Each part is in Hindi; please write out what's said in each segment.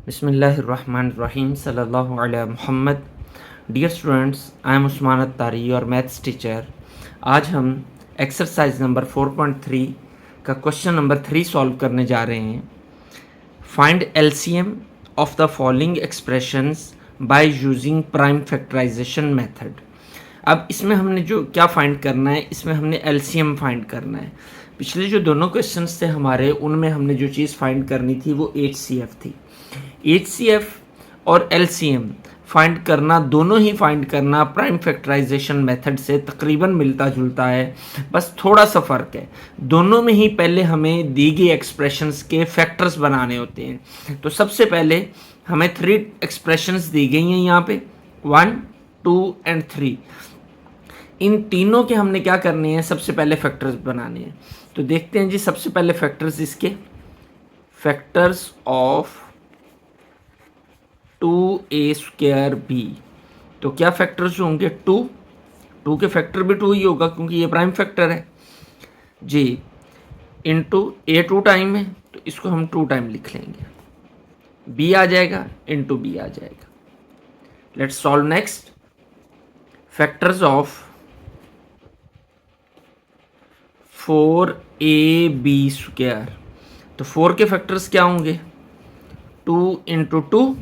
बिस्मिल्लाहिर्रहमानिर्रहीम सल्लल्लाहु अलैहि मुहम्मद। Dear students, I am Usman Attari, your maths teacher. आज हम एक्सरसाइज नंबर 4.3 का क्वेश्चन नंबर 3 सॉल्व करने जा रहे हैं। Find LCM of the following expressions by using prime factorization method. अब इसमें हमने जो क्या फाइंड करना है, इसमें हमने एलसीएम फाइंड करना है। पिछले जो दोनों क्वेश्चंस थे हमारे, उनमें हमने जो चीज़ फाइंड करनी थी वो एचसीएफ थी। एचसीएफ और एलसीएम फाइंड करना, दोनों ही फाइंड करना प्राइम फैक्टराइजेशन मेथड से तकरीबन मिलता जुलता है, बस थोड़ा सा फ़र्क है। दोनों में ही पहले हमें दी गई एक्सप्रेशंस के फैक्टर्स बनाने होते हैं। तो सबसे पहले हमें 3 एक्सप्रेशंस दी गई हैं यहाँ पे, 1, 2 एंड 3। इन तीनों के हमने क्या करने हैं, सबसे पहले फैक्टर्स बनाने हैं। तो देखते हैं जी, सबसे पहले फैक्टर्स इसके, फैक्टर्स ऑफ 2a²b। तो क्या फैक्टर्स होंगे, 2 के फैक्टर भी 2 ही होगा क्योंकि ये प्राइम फैक्टर है जी, इंटू a 2 टाइम है तो इसको हम 2 टाइम लिख लेंगे, b आ जाएगा, इंटू b आ जाएगा। Let's solve next. Factors of 4ab²। तो 4 के फैक्टर्स क्या होंगे, 2 इंटू 2,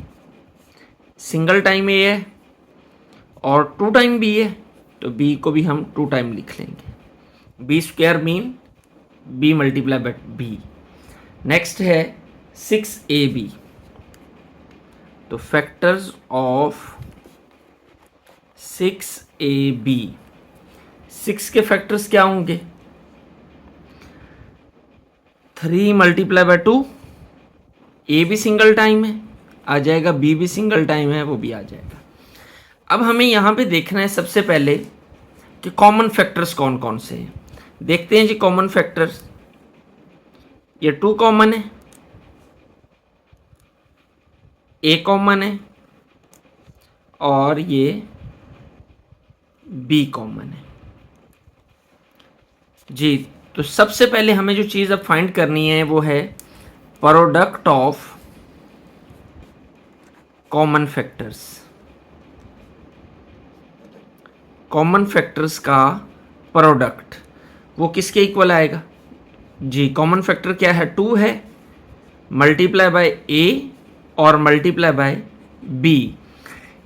सिंगल टाइम ए है और 2 टाइम बी है तो बी को भी हम 2 टाइम लिख लेंगे। b² mean b multiply by b. Next है 6ab। तो फैक्टर्स ऑफ 6ab, 6 के फैक्टर्स क्या होंगे, 3 मल्टीप्लाई बाय 2, ए भी सिंगल टाइम है आ जाएगा, बी भी सिंगल टाइम है वो भी आ जाएगा। अब हमें यहाँ पे देखना है सबसे पहले कि कॉमन फैक्टर्स कौन कौन से हैं। देखते हैं जी कॉमन फैक्टर्स। ये 2 कॉमन है, ए कॉमन है और ये बी कॉमन है जी। तो सबसे पहले हमें जो चीज़ अब फाइंड करनी है वो है product of common factors. Common factors का प्रोडक्ट वो किसके इक्वल आएगा जी, कॉमन फैक्टर क्या है, 2 है, मल्टीप्लाई बाय ए और मल्टीप्लाई बाय बी।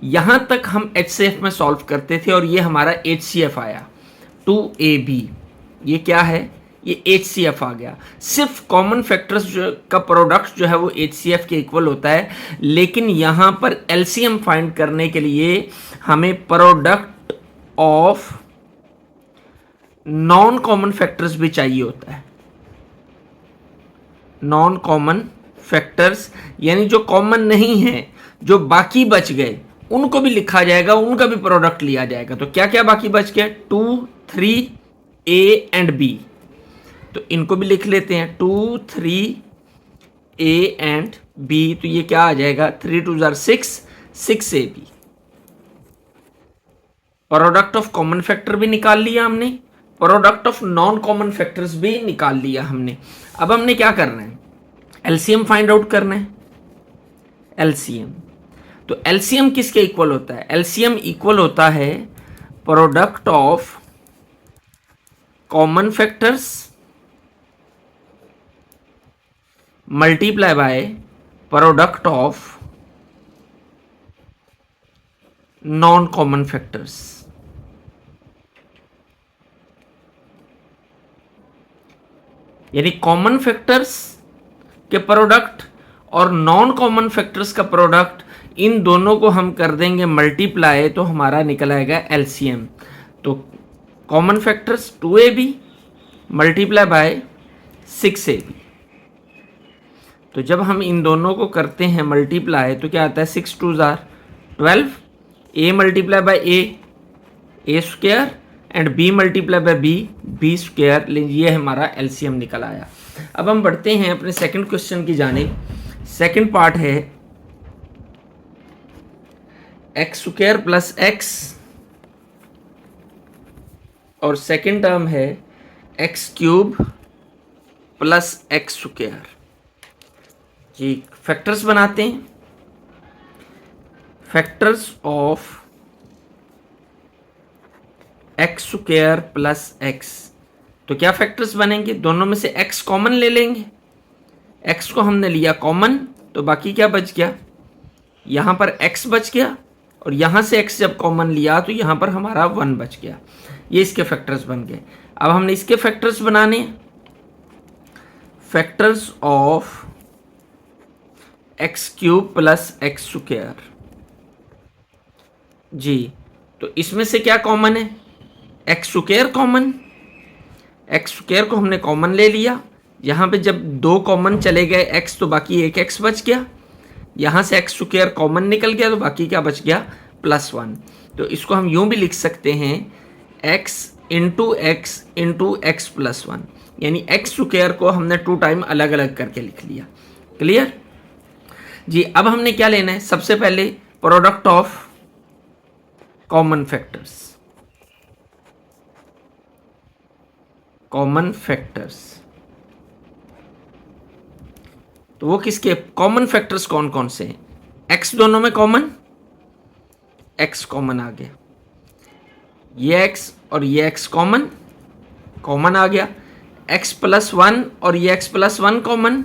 यहाँ तक हम एचसीएफ में सॉल्व करते थे और ये हमारा एचसीएफ आया 2ab। ये क्या है, ये एचसीएफ आ गया। सिर्फ कॉमन फैक्टर्स जो का प्रोडक्ट जो है वो एचसीएफ के इक्वल होता है, लेकिन यहाँ पर एलसीएम फाइंड करने के लिए हमें product of non common factors भी चाहिए होता है। नॉन कॉमन फैक्टर्स यानी जो कॉमन नहीं है, जो बाकी बच गए उनको भी लिखा जाएगा, उनका भी प्रोडक्ट लिया जाएगा। तो क्या क्या बाकी बच गया, 2, 3, ए एंड बी। तो इनको भी लिख लेते हैं, 2, 3, ए एंड बी। तो ये क्या आ जाएगा, 3 2 6, 6ab। Product of common factor भी निकाल लिया हमने, product of non common factors भी निकाल लिया हमने। अब हमने क्या करना है, एलसीएम फाइंड आउट करना है। एलसीएम, तो एलसीएम किसके इक्वल होता है, एलसीएम इक्वल होता है product of common factors multiply by product of non common factors. यानी कॉमन फैक्टर्स के प्रोडक्ट और नॉन कॉमन फैक्टर्स का प्रोडक्ट, इन दोनों को हम कर देंगे मल्टीप्लाई, तो हमारा निकल आएगा एलसीएम। तो common factors 2ab multiply by 6ab। तो जब हम इन दोनों को करते हैं मल्टीप्लाई तो क्या आता है, 6 2 12, A multiply by A and B multiply by b² ये हमारा एलसीएम निकल आया। अब हम बढ़ते हैं अपने सेकंड क्वेश्चन की जानिब। सेकंड पार्ट है x² प्लस x और सेकंड टर्म है x³ प्लस x²। जी फैक्टर्स बनाते हैं। Factors of x square plus x. तो क्या फैक्टर्स बनेंगे, दोनों में से x कॉमन ले लेंगे, x को हमने लिया कॉमन, तो बाकी क्या बच गया, यहाँ पर x बच गया, और यहाँ से x जब कॉमन लिया तो यहाँ पर हमारा 1 बच गया। ये इसके फैक्टर्स बन गए। अब हमने इसके फैक्टर्स बनाने, factors of X cube plus X square. जी, तो इसमें से क्या कॉमन है, X square common, X square को हमने कॉमन ले लिया, यहाँ पे जब 2 कॉमन चले गए x तो बाकी एक x बच गया, यहाँ से एक्स स्क्वायर कॉमन निकल गया तो बाकी क्या बच गया, +1। तो इसको हम यूं भी लिख सकते हैं x इंटू एक्स प्लस 1, यानी एक्स स्क्वायर को हमने 2 टाइम अलग अलग करके लिख लिया। क्लियर जी। अब हमने क्या लेना है, सबसे पहले product of common factors, common factors. तो वो किसके कॉमन फैक्टर्स कौन कौन से हैं, x दोनों में कॉमन, x कॉमन आ गया, ये x और ये x कॉमन, कॉमन आ गया, x प्लस 1 और ये x प्लस 1 कॉमन,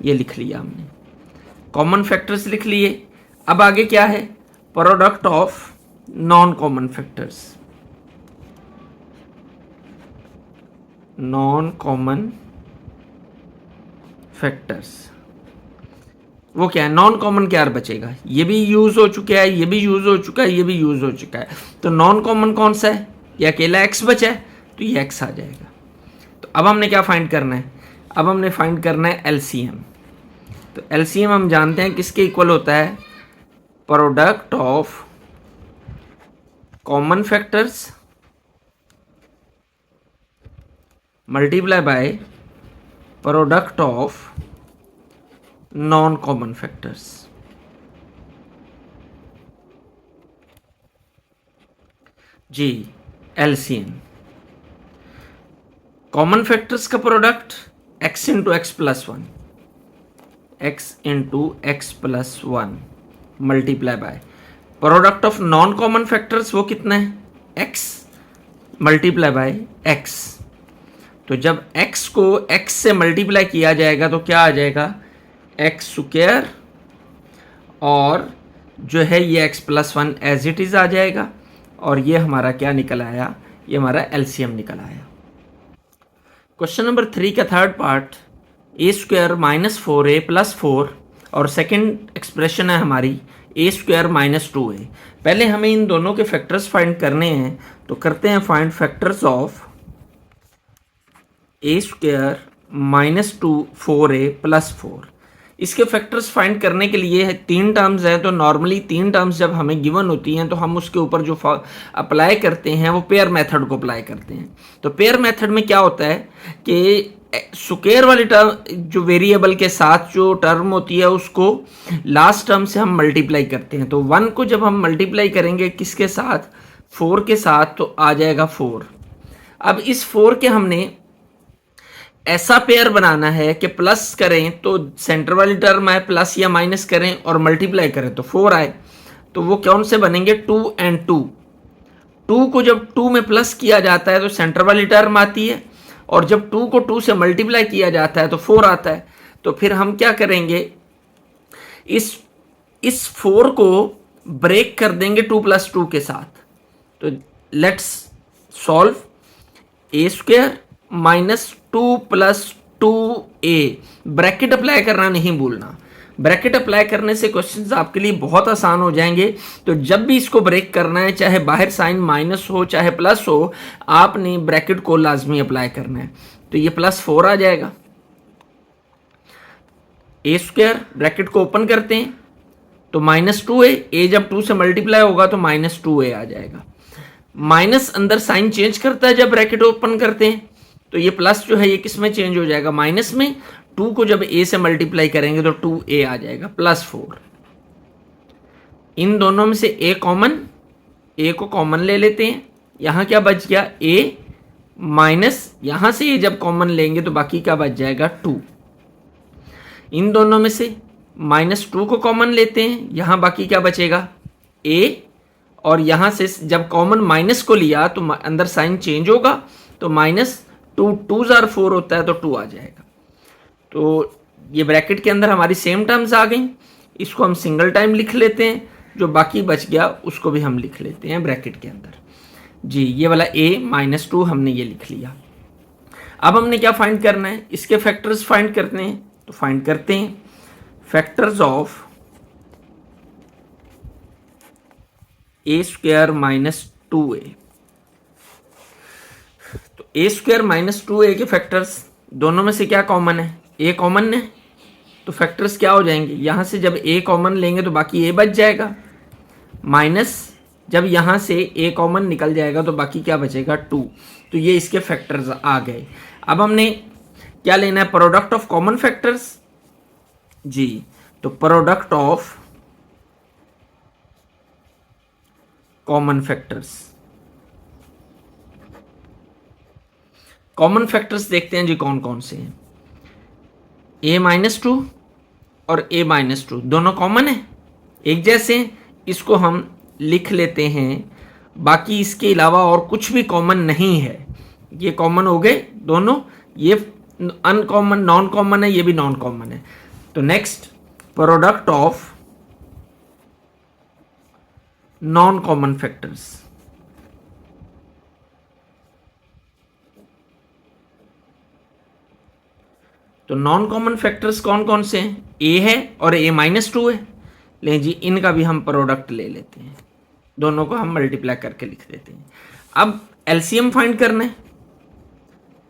ये लिख लिया हमने, कॉमन फैक्टर्स लिख लिए। अब आगे क्या है, product of non common factors, non common factors. वो क्या है, नॉन कॉमन क्या बचेगा, ये भी यूज हो चुका है, ये भी यूज हो चुका है, ये भी यूज हो चुका है, तो नॉन कॉमन कौन सा है, ये अकेला x बचा है तो ये x आ जाएगा। तो अब हमने क्या फाइंड करना है, अब हमने फाइंड करना है एलसीएम। तो एलसीएम हम जानते हैं किसके इक्वल होता है, product of common factors multiply by product of non common factors. जी, एलसीएम, कॉमन फैक्टर्स का product x into X plus 1, x into X plus 1 multiply by product of non common factors, वो कितना है, x मल्टीप्लाई बाय x। तो जब x को x से मल्टीप्लाई किया जाएगा तो क्या आ जाएगा, एक्स स्क्वायर, और जो है ये x plus 1 as it is आ जाएगा, और ये हमारा क्या निकल आया, ये हमारा एलसीएम निकल आया। क्वेश्चन नंबर 3 का थर्ड पार्ट, ए स्क्वायर माइनस 4a प्लस 4, और सेकेंड एक्सप्रेशन है हमारी ए स्क्वायर माइनस 2a। पहले हमें इन दोनों के फैक्टर्स फाइंड करने हैं, तो करते हैं find factors of A square minus 4a plus 4। इसके फैक्टर्स फाइंड करने के लिए 3 टर्म्स हैं, तो नॉर्मली 3 टर्म्स जब हमें गिवन होती हैं तो हम उसके ऊपर जो अप्लाई करते हैं वो पेयर मेथड को अप्लाई करते हैं। तो पेयर मेथड में क्या होता है कि स्क्वायर वाली टर्म जो वेरिएबल के साथ जो टर्म होती है उसको लास्ट टर्म से हम मल्टीप्लाई करते हैं। तो 1 को जब हम मल्टीप्लाई करेंगे किसके साथ, 4 के साथ, तो आ जाएगा 4। अब इस 4 के हमने ऐसा पेयर बनाना है कि प्लस करें तो सेंटर वाली टर्म आए, प्लस या माइनस करें और मल्टीप्लाई करें तो 4 आए। तो वो कौन से बनेंगे, 2 और 2। 2 को जब 2 में प्लस किया जाता है तो सेंटर वाली टर्म आती है, और जब 2 को 2 से मल्टीप्लाई किया जाता है तो 4 आता है। तो फिर हम क्या करेंगे, इस 4 को ब्रेक कर देंगे 2 + 2 के साथ। तो let's solve A square minus 2 + 2a, bracket apply करना नहीं भूलना। ब्रैकेट अप्लाई करने से क्वेश्चंस आपके लिए बहुत आसान हो जाएंगे। तो जब भी इसको ब्रेक करना है, चाहे बाहर साइन माइनस हो चाहे प्लस हो, आपने ब्रैकेट को लाजमी अप्लाई करना है। तो ये +4 आ जाएगा, ए स्क्वायर ब्रैकेट को ओपन करते हैं तो -2a, a जब 2 से मल्टीप्लाई होगा तो -2a आ जाएगा। माइनस अंदर साइन चेंज करता है जब ब्रैकेट ओपन करते हैं, तो ये प्लस जो है ये किस में चेंज हो जाएगा, माइनस में। 2 को जब a से मल्टीप्लाई करेंगे तो 2a आ जाएगा, +4। इन दोनों में से a कॉमन, a को कॉमन ले लेते हैं। यहाँ क्या बच गया, a माइनस, यहाँ से ये जब कॉमन लेंगे तो बाकी क्या बच जाएगा, 2। इन दोनों में से -2 को कॉमन लेते हैं, यहाँ बाकी क्या बचेगा, ए, और यहाँ से जब कॉमन माइनस को लिया तो अंदर साइन चेंज होगा, तो माइनस टू, 2 जार 4 होता है तो 2 आ जाएगा। तो ये ब्रैकेट के अंदर हमारी सेम टर्म्स आ गई, इसको हम सिंगल टाइम लिख लेते हैं, जो बाकी बच गया उसको भी हम लिख लेते हैं ब्रैकेट के अंदर। जी, ये वाला a-2 हमने ये लिख लिया। अब हमने क्या फाइंड करना है, इसके फैक्टर्स फाइंड करने हैं, तो फाइंड करते हैं फैक्टर्स ऑफ a² - 2a। तो a² - 2a के फैक्टर्स दोनों में से क्या कॉमन है, a कॉमन है, तो फैक्टर्स क्या हो जाएंगे, यहां से जब a कॉमन लेंगे तो बाकी a बच जाएगा, माइनस जब यहां से a कॉमन निकल जाएगा तो बाकी क्या बचेगा 2। तो ये इसके फैक्टर्स आ गए। अब हमने क्या लेना है, प्रोडक्ट ऑफ कॉमन फैक्टर्स। जी, तो product of common factors, common factors देखते हैं जी कौन कौन से हैं। a-2 और a-2 दोनों कॉमन है, एक जैसे, इसको हम लिख लेते हैं। बाकी इसके अलावा और कुछ भी कॉमन नहीं है, ये कॉमन हो गए दोनों, ये अनकॉमन नॉन कॉमन है, ये भी नॉन कॉमन है। तो next product of non common factors. तो नॉन कॉमन फैक्टर्स कौन कौन से हैं, a है और a-2 है। ले जी, इनका भी हम प्रोडक्ट ले लेते हैं, दोनों को हम मल्टीप्लाई करके लिख देते हैं। अब एलसीएम फाइंड करना है,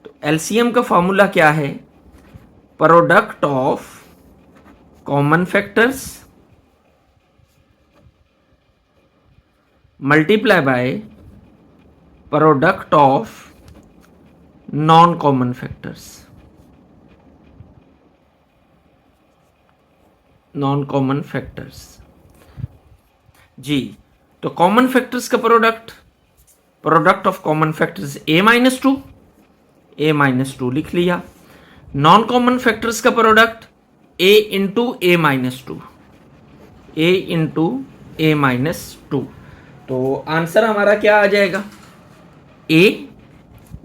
तो एलसीएम का फॉर्मूला क्या है, product of common factors multiply by product of non common factors, non common factors. जी, तो कॉमन फैक्टर्स का product of common factors a-2 लिख लिया। नॉन कॉमन फैक्टर्स का product a into a-2, a into a-2। तो आंसर हमारा क्या आ जाएगा, a,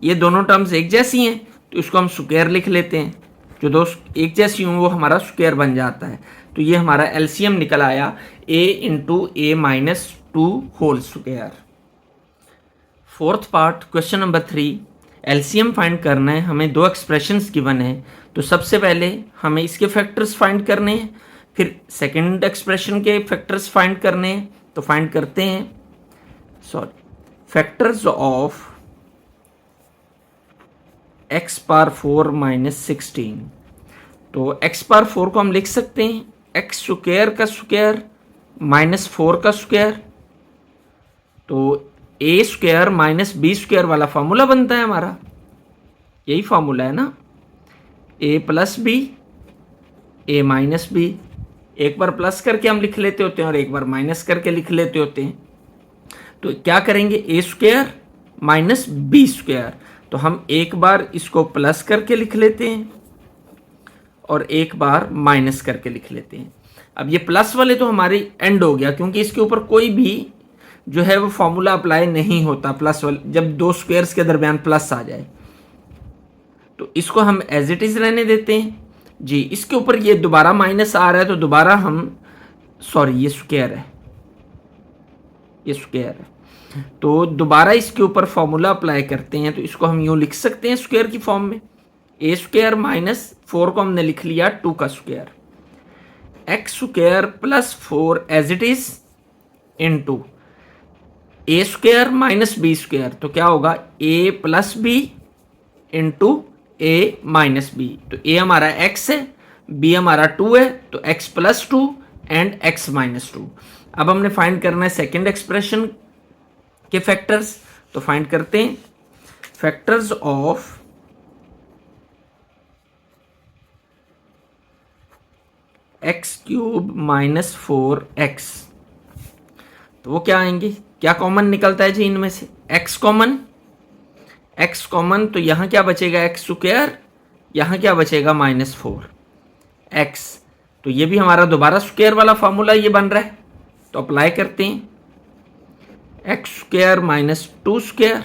ये दोनों टर्म्स एक जैसी हैं तो इसको हम स्क्वायर लिख लेते हैं, जो दो एक जैसी हों वो हमारा स्क्वायर बन जाता है। तो ये हमारा एलसीएम निकल आया a into a-2 whole square. Fourth part question number 3, LCM find करना है। हमें दो एक्सप्रेशंस गिवन है, तो सबसे पहले हमें इसके फैक्टर्स फाइंड करने हैं, फिर सेकंड एक्सप्रेशन के फैक्टर्स फाइंड करने हैं। तो फाइंड करते हैं, फैक्टर्स ऑफ x⁴ - 16। तो x⁴ को हम लिख सकते हैं x² का स्क्वायर -4 का स्क्वायर। तो a² - b² वाला फॉर्मूला बनता है हमारा, यही फॉर्मूला है ना, a + b a-b। एक बार प्लस करके हम लिख लेते होते हैं और एक बार माइनस करके लिख लेते होते हैं। तो क्या करेंगे, a² - b²। तो हम एक बार इसको प्लस करके लिख लेते हैं और एक बार माइनस करके लिख लेते हैं। अब ये प्लस वाले तो हमारे एंड हो गया, क्योंकि इसके ऊपर कोई भी जो है वो फॉर्मूला अप्लाई नहीं होता प्लस वाले, जब दो स्क्वायर्स के दरमियान प्लस आ जाए। तो इसको हम एज इट इज रहने देते हैं। जी, इसके ऊपर ये दोबारा माइनस आ रहा है तो दोबारा हम, ये स्क्वायर है, ये स्क्वायर है, तो दोबारा इसके ऊपर फॉर्मूला अप्लाई करते हैं। तो इसको हम यूं लिख सकते हैं स्क्वायर की फॉर्म में, a² - 4 को हमने लिख लिया 2 का square, x² + 4 as it is into a² - b²। तो क्या होगा, a + b into a - b। तो a हमारा x है, b हमारा 2 है, तो x + 2 एंड x - 2। अब हमने फाइंड करना है सेकेंड एक्सप्रेशन के फैक्टर्स। तो फाइंड करते हैं फैक्टर्स ऑफ x³ - 4x। तो वो क्या आएंगे, क्या कॉमन निकलता है जी इनमें से, x कॉमन, तो यहाँ क्या बचेगा x², यहाँ क्या बचेगा -4x। तो ये भी हमारा दोबारा स्क्वायर वाला फॉर्मूला ये बन रहा है, तो अप्लाई करते हैं। एक्स स्क्वायर माइनस 2 स्क्वायर,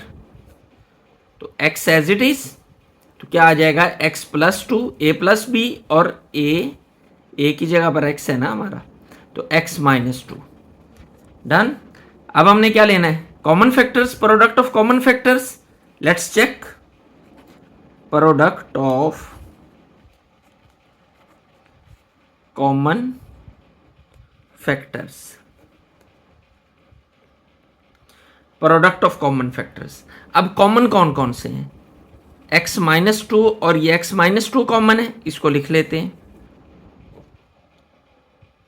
तो एक्स एज इट इज, तो क्या आ जाएगा एक्स प्लस 2 ए प्लस बी, और ए की जगह पर एक्स है ना हमारा, तो एक्स माइनस 2। डन। अब हमने क्या लेना है, common factors, product of common factors. Let's check product of common factors, product of common factors. अब कॉमन कौन कौन से हैं, x माइनस 2 और ये x माइनस 2 कॉमन है, इसको लिख लेते हैं।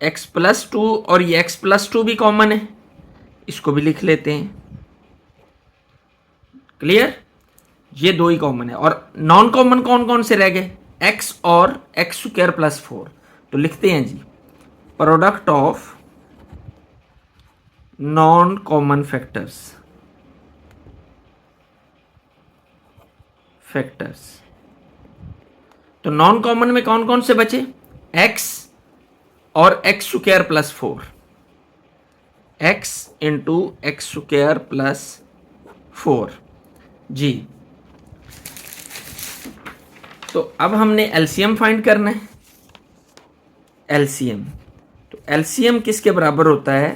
x प्लस 2 और ये x प्लस 2 भी कॉमन है, इसको भी लिख लेते हैं। क्लियर, ये दो ही कॉमन है। और नॉन कॉमन कौन कौन से रह गए, x और x स्क्वायर प्लस 4, तो लिखते हैं जी product of non common factors, तो नॉन कॉमन में कौन कौन से बचे, x और x square plus 4, x into X square plus 4 जी। तो अब हमने एलसीएम फाइंड करना है। एलसीएम, तो एलसीएम किसके बराबर होता है,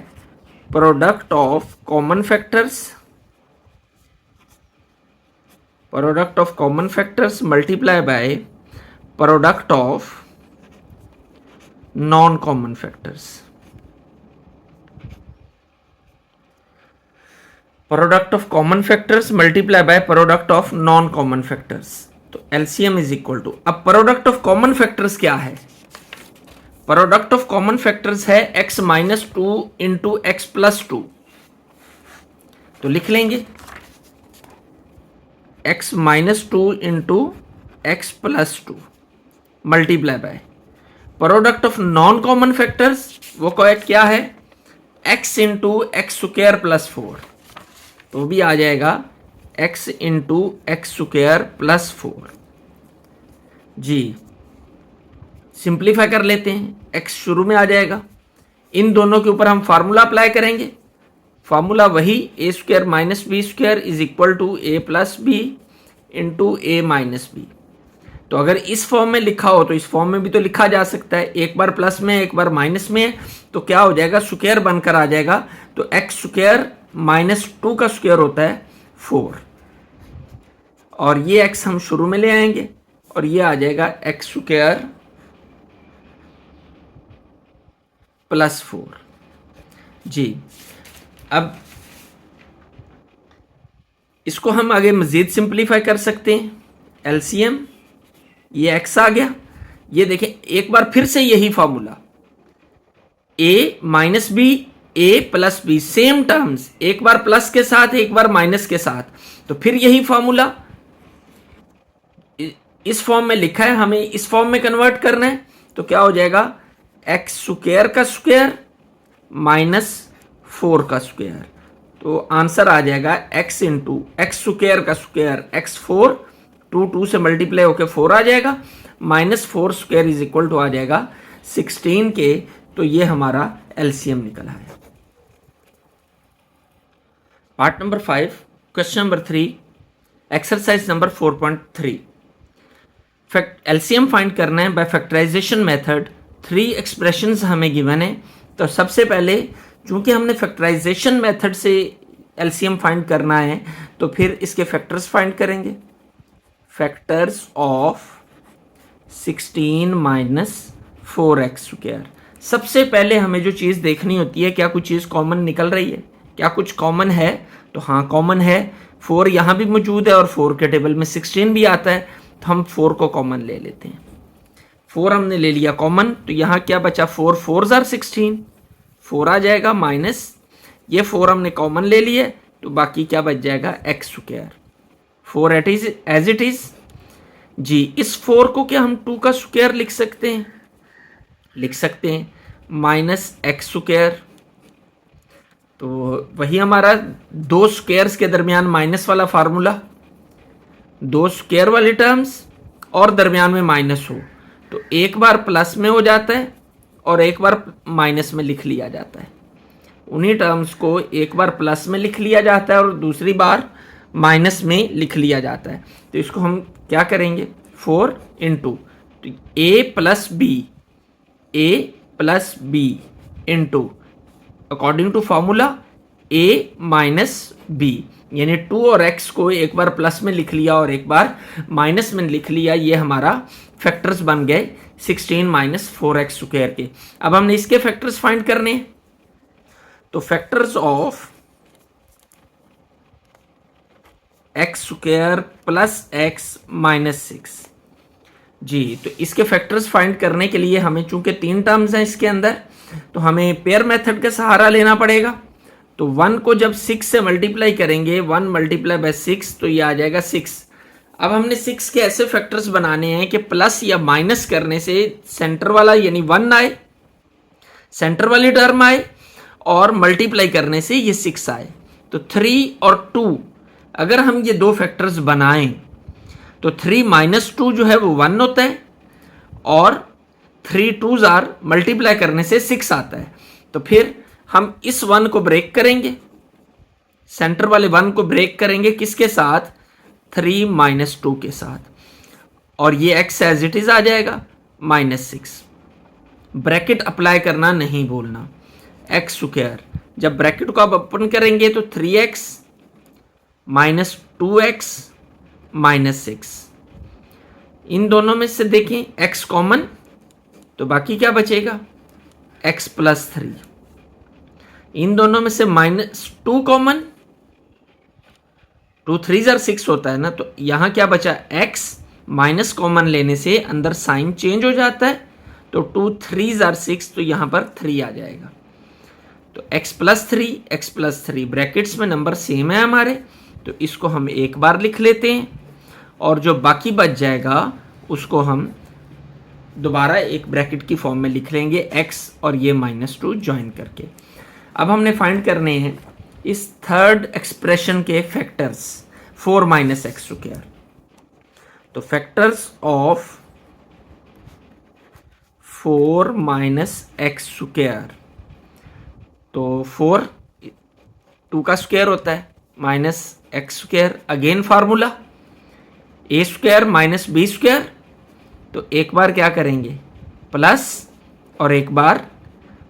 product of common factors, product of common factors multiply by product of non common factors, product of common factors multiply by product of non common factors. तो एलसीएम इज इक्वल टू, अब प्रोडक्ट ऑफ कॉमन फैक्टर्स क्या है, प्रोडक्ट ऑफ कॉमन फैक्टर्स है x minus 2 into X plus 2, तो लिख लेंगे x minus 2 into X plus 2 multiply by product of non common factors, वो क्या है x into X square plus 4, तो भी आ जाएगा x into X square plus 4 जी। सिंप्लीफाई कर लेते हैं, x शुरू में आ जाएगा, इन दोनों के ऊपर हम फार्मूला अप्लाई करेंगे, फार्मूला वही A square minus B square is equal to A plus B into A minus B. तो अगर इस फॉर्म में लिखा हो तो इस फॉर्म में भी तो लिखा जा सकता है, एक बार प्लस में एक बार माइनस में, तो क्या हो जाएगा स्क्वायर बनकर आ जाएगा, तो एक्स स्क्वायर माइनस 2 का स्क्वायर होता है 4, और ये एक्स हम शुरू में ले आएंगे और ये आ जाएगा एक्स स्क्वायर प्लस 4 जी। अब इसको हम आगे मजीद सिंप्लीफाई कर सकते हैं, एलसीएम, ये एक्स आ गया, ये देखें एक बार फिर से यही formula, a minus B A plus B, same terms, एक बार प्लस के साथ एक बार माइनस के साथ, तो फिर यही फॉर्मूला इस फॉर्म में लिखा है, हमें इस फॉर्म में कन्वर्ट करना है, तो क्या हो जाएगा एक्स स्क्वायर का स्क्वायर माइनस 4 का स्क्वायर, तो आंसर आ जाएगा x इंटू एक्स स्क्वायर का स्क्वायर एक्स 4, 2 से मल्टीप्लाई होकर 4 आ जाएगा, minus 4 square is equal to आ जाएगा 16 के, तो ये हमारा एलसीएम निकला है। Part number 5, question number 3, exercise number 4.3, LCM find करना है बाय फैक्टराइजेशन मेथड। 3 एक्सप्रेशंस हमें गिवन है, तो सबसे पहले चूंकि हमने फैक्टराइजेशन मेथड से एलसीएम फाइंड करना है, तो फिर इसके फैक्टर्स फाइंड करेंगे, factors of 16 minus 4x square. सबसे पहले हमें जो चीज़ देखनी होती है, क्या कुछ चीज़ कॉमन निकल रही है, क्या कुछ कॉमन है, तो हाँ कॉमन है, 4 यहाँ भी मौजूद है और 4 के टेबल में 16 भी आता है, तो हम 4 को कॉमन ले लेते हैं। 4 हमने ले लिया कॉमन, तो यहाँ क्या बचा, 4 4 आर 16, 4 आ जाएगा माइनस, ये 4 हमने कॉमन ले लिए, तो बाकी क्या बच जाएगा X square, 4 as it is जी। इस 4 को क्या हम 2 का स्क्वायर लिख सकते हैं, लिख सकते हैं, माइनस एक्स स्क्वायर, तो वही हमारा 2 स्क्वायर्स के दरमियान माइनस वाला फार्मूला, 2 स्क्वायर वाले टर्म्स और दरमियान में माइनस हो, तो एक बार प्लस में हो जाता है और एक बार माइनस में लिख लिया जाता है। उन्हीं टर्म्स को एक बार प्लस में लिख लिया जाता है और दूसरी बार माइनस में लिख लिया जाता है। तो इसको हम क्या करेंगे, 4 into a plus B into according to formula a minus b, यानी 2 और x को एक बार प्लस में लिख लिया और एक बार माइनस में लिख लिया। ये हमारा फैक्टर्स बन गए 16 माइनस 4x स्क्वायर के। अब हमने इसके फैक्टर्स फाइंड करने हैं, तो factors of x square plus x minus 6 जी। तो इसके फैक्टर्स फाइंड करने के लिए हमें, चूंकि 3 टर्म्स हैं इसके अंदर, तो हमें पेयर मेथड का सहारा लेना पड़ेगा। तो 1 को जब 6 से मल्टीप्लाई करेंगे, 1 मल्टीप्लाई बाय 6, तो ये आ जाएगा 6। अब हमने 6 के ऐसे फैक्टर्स बनाने हैं कि प्लस या माइनस करने से सेंटर वाला यानी 1 आए, सेंटर वाली टर्म आए, और मल्टीप्लाई करने से ये 6 आए। तो 3 और 2 अगर हम ये दो फैक्टर्स बनाएं तो 3 माइनस 2 जो है वो 1 होता है, और 3 2s आर मल्टीप्लाई करने से 6 आता है। तो फिर हम इस 1 को ब्रेक करेंगे, सेंटर वाले 1 को ब्रेक करेंगे किसके साथ, 3 माइनस 2 के साथ, और ये x एज इट इज आ जाएगा -6। ब्रैकेट अप्लाई करना नहीं भूलना, एक्स स्क्वायर, जब ब्रैकेट को आप ओपन करेंगे तो 3x माइनस 2x माइनस 6, इन दोनों में से देखें x कॉमन, तो बाकी क्या बचेगा, x प्लस 3। इन दोनों में से -2 कॉमन, 2 3 6 होता है ना, तो यहां क्या बचा, x माइनस कॉमन लेने से अंदर साइन चेंज हो जाता है, तो 2 3 6, तो यहां पर 3 आ जाएगा। तो x प्लस 3 ब्रैकेट्स में नंबर सेम है हमारे, तो इसको हम एक बार लिख लेते हैं, और जो बाकी बच जाएगा उसको हम दोबारा एक ब्रैकेट की फॉर्म में लिख लेंगे, x और ये -2 ज्वाइन करके। अब हमने फाइंड करने हैं इस थर्ड एक्सप्रेशन के फैक्टर्स 4 माइनस एक्स स्क्वायर। तो factors of 4 minus X square, तो 4 2 का स्क्वायर होता है, minus X square, again formula A square minus B square. तो एक बार क्या करेंगे प्लस और एक बार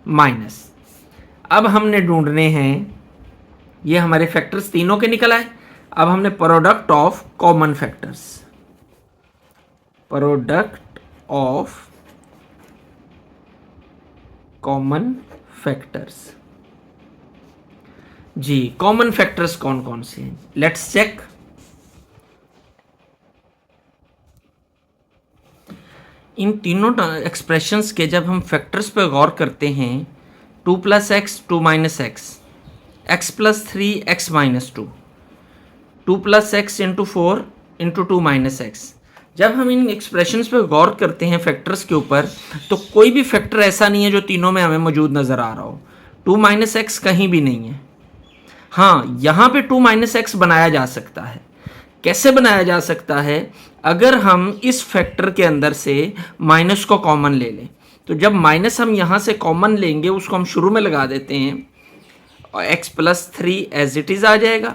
माइनस। अब हमने ढूंढने हैं, ये हमारे फैक्टर्स तीनों के निकल आए। अब हमने product of common factors, product of common factors जी। कॉमन फैक्टर्स कौन कौन से हैं, लेट्स चेक। इन तीनों एक्सप्रेशंस के जब हम फैक्टर्स पर गौर करते हैं, 2 plus x 2 minus x, x plus 3 x minus 2, 2 plus X into 4 into 2 minus x, जब हम इन एक्सप्रेशंस पे गौर करते हैं फैक्टर्स के ऊपर, तो कोई भी फैक्टर ऐसा नहीं है जो तीनों में हमें मौजूद नज़र आ रहा हो। 2 माइनस एक्स कहीं भी नहीं है। हाँ, यहाँ पे 2 माइनस एक्स बनाया जा सकता है। कैसे बनाया जा सकता है, अगर हम इस फैक्टर के अंदर से माइनस को कॉमन ले लें, तो जब माइनस हम यहाँ से कॉमन लेंगे उसको हम शुरू में लगा देते हैं और x plus 3 as it is आ जाएगा।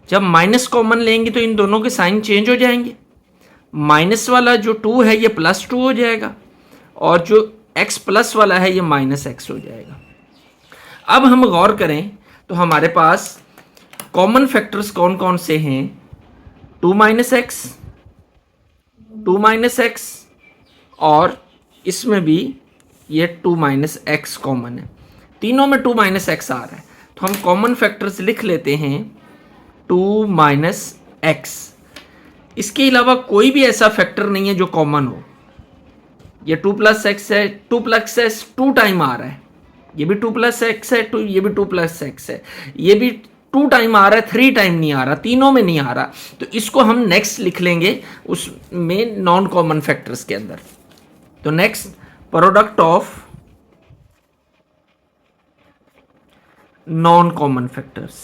जब माइनस कॉमन लेंगे तो इन दोनों के साइन चेंज हो जाएंगे, माइनस वाला जो 2 है ये प्लस 2 हो जाएगा, और जो x प्लस वाला है ये माइनस x हो जाएगा। अब हम गौर करें तो हमारे पास कॉमन फैक्टर्स कौन कौन से हैं, 2 माइनस एक्स, 2 माइनस एक्स, और इसमें भी ये 2 माइनस एक्स कॉमन है। तीनों में 2 माइनस एक्स आ रहा है, तो हम कॉमन फैक्टर्स लिख लेते हैं 2 माइनस एक्स। इसके अलावा कोई भी ऐसा फैक्टर नहीं है जो कॉमन हो। ये 2 प्लस एक्स है, 2 प्लस एक्स 2 टाइम आ रहा है, ये भी 2 प्लस एक्स है, ये भी 2 प्लस एक्स है, ये भी 2 टाइम आ रहा है, 3 टाइम नहीं आ रहा, तीनों में नहीं आ रहा। तो इसको हम नेक्स्ट लिख लेंगे उसमें नॉन कॉमन फैक्टर्स के अंदर। तो next product of non common factors,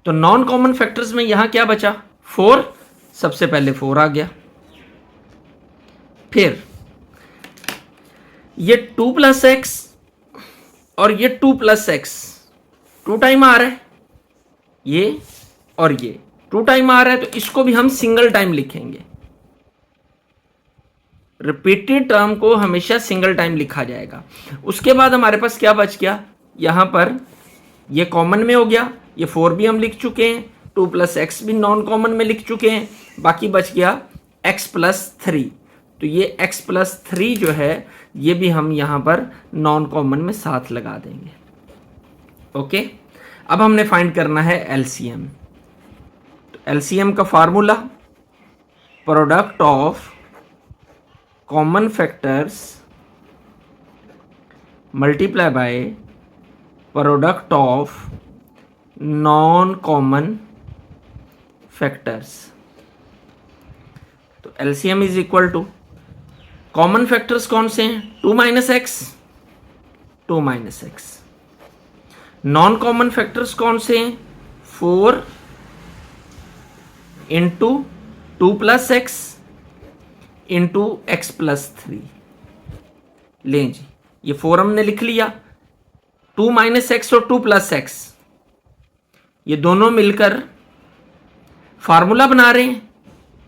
तो नॉन कॉमन फैक्टर्स में यहां क्या बचा, 4, सबसे पहले 4 आ गया। फिर ये 2 प्लस एक्स और ये 2 प्लस एक्स 2 टाइम आ रहा है, ये और ये 2 टाइम आ रहा है, तो इसको भी हम सिंगल टाइम लिखेंगे। रिपीटेड टर्म को हमेशा सिंगल टाइम लिखा जाएगा। उसके बाद हमारे पास क्या बच गया, यहां पर ये कॉमन में हो गया, ये 4 भी हम लिख चुके हैं, 2 प्लस एक्स भी नॉन कॉमन में लिख चुके हैं, बाकी बच गया x प्लस 3। तो ये x प्लस 3 जो है ये भी हम यहां पर नॉन कॉमन में साथ लगा देंगे। ओके, अब हमने फाइंड करना है एलसीएम। तो एलसीएम का formula product of common factors multiply by product of non common factors. तो LCM is equal to, common factors कौन से हैं, 2 minus X, 2 minus X. Non common factors कौन से हैं, 4 into 2 plus X into X plus 3। लें जी, ये 4 हमने लिख लिया, 2 माइनस एक्स और 2 प्लस एक्स ये दोनों मिलकर फार्मूला बना रहे हैं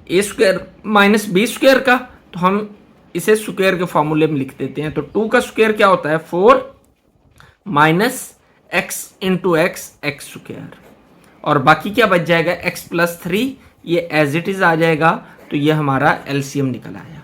ए स्क्वायर माइनस बी स्क्वायर का। तो हम इसे स्क्वायर के फॉर्मूले में लिख देते हैं। तो 2 का स्क्वायर क्या होता है, 4 minus x into x, x square, और बाकी क्या बच जाएगा, एक्स प्लस 3, ये एज इट इज आ जाएगा। तो ये हमारा एलसीएम निकल आया।